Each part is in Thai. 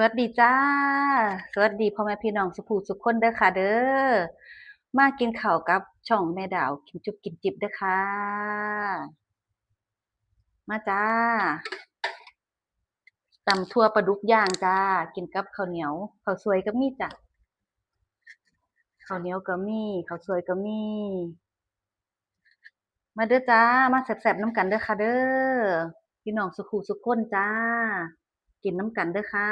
สวัสดีจ้าสวัสดีพ่อแม่พี่น้องสุภูสุขคนเด้อค่ะเด้อมากินข้าวกับช่องแม่ดาวกินจุบกินจิบเด้อค่ะมาจ้าตำทั่วปลาดุกย่างจ้ากินกับข้าวเหนียวข้าวสวยก็มีจ้ะข้าวเหนียวก็มีข้าวสวยก็มีมาเด้อจ้ามาแซ่บๆน้ำกันเด้อค่ะเด้อพี่น้องสุขูสุขคนจ้ากินน้ำกันเด้อค่ะ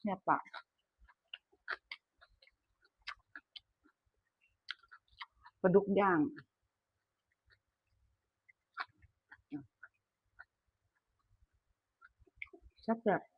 เนี่ยปะปลาดุกย่างแซ่บๆ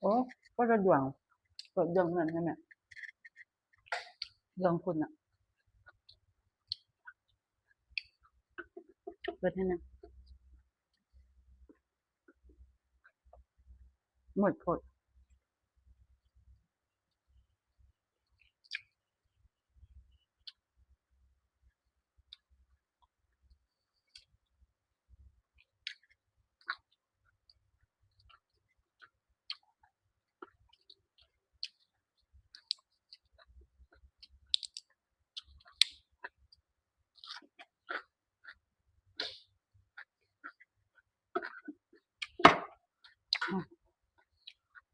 โอ้ก็จะด่วงเปิดดวงนั่นใช่ไหมดวงคุณอะเปิดให้นะหมดโพด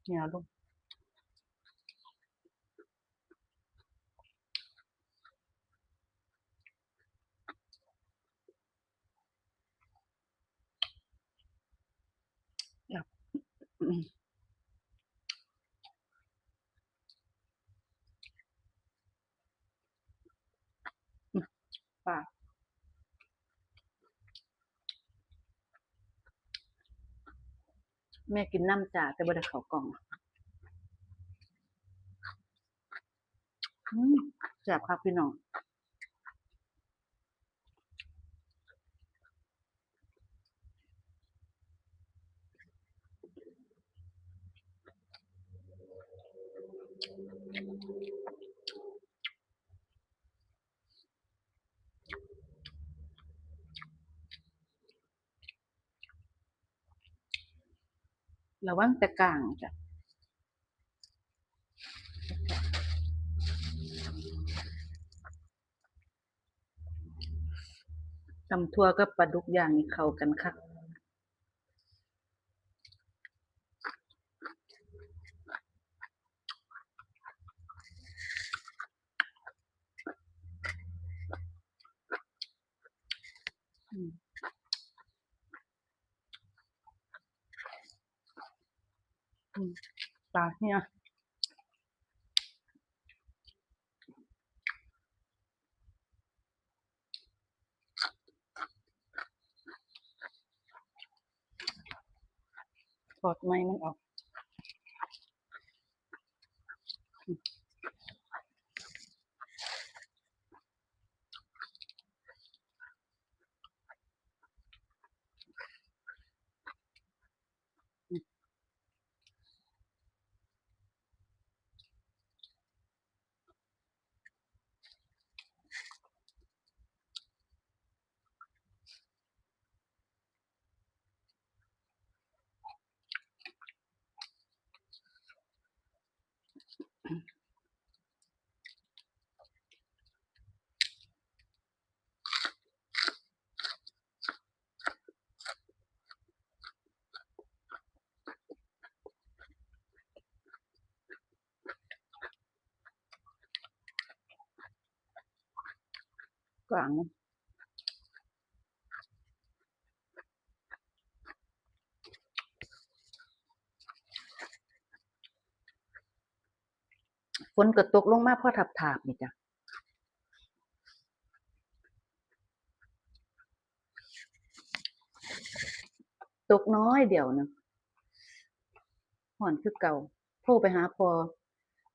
เนี่ยลูกอยากอืมป่าแม่กินน้ำจ่าแต่บ่ได้เข้ากล่องอืมแซ่บครับพี่น้องระวังแต่กลางจ้ะตำทั่วกับปลาดุกย่างนี่เข้ากันคักอืมอืมปลาเนี่ยทอดไหมมันออกกลางฝนก็ตกลงมาพอถาบๆนี่จ้ะ ตกน้อยเดียวหนึ่งร้อนคือเก่าโทรไปหาพ่อ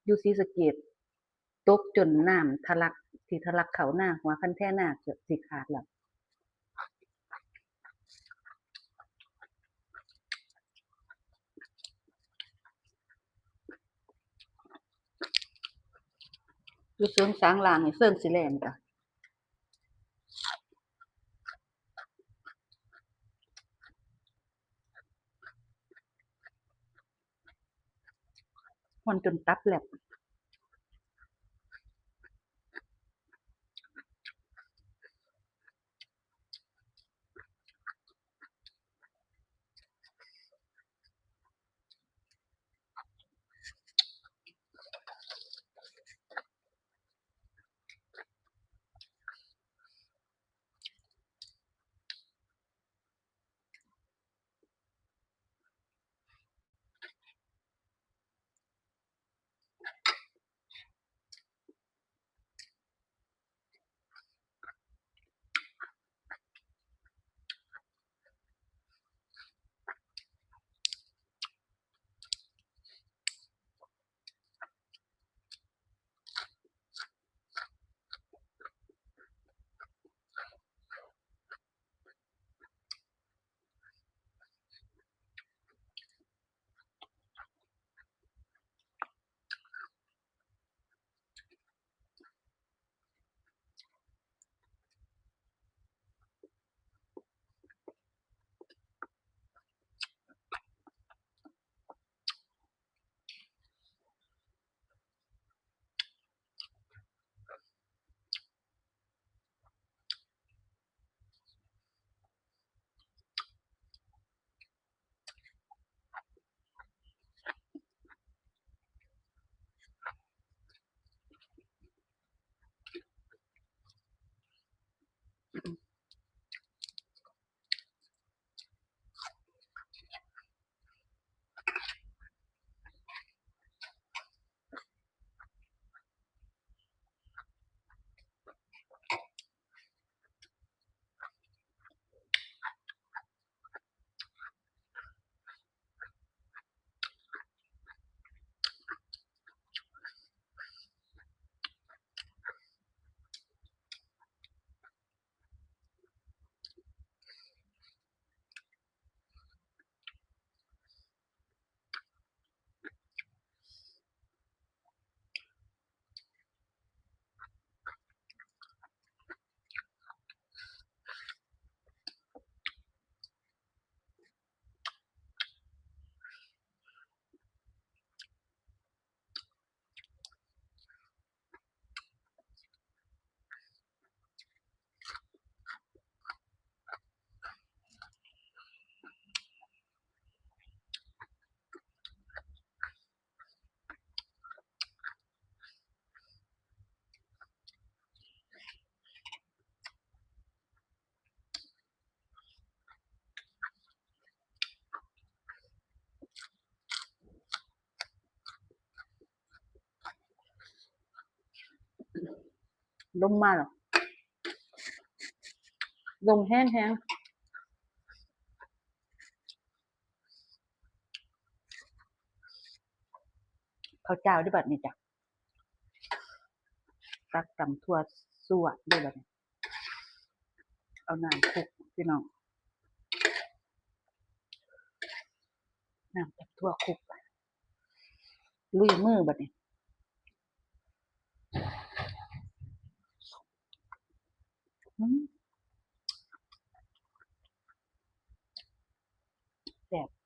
อยู่ศรีสะเกษตกจนน้ำทะลักสิทะลักเข้านาหัวคันแท่นาเกือบสิขาดแล้วอยู่เสริงสางล่างนี่เซิงสิแล่นจ้ะร้อนจนตับแลบลมมาแล้วลมแห้งๆข้าวเจ้าได้บัดนี้จ้ะตักตำทั่วซั่วได้บัดนี้เอาน้ำคลุกพี่น้องน้ำตำทั่วคลุกลุยมือบัดนี้แซ่บ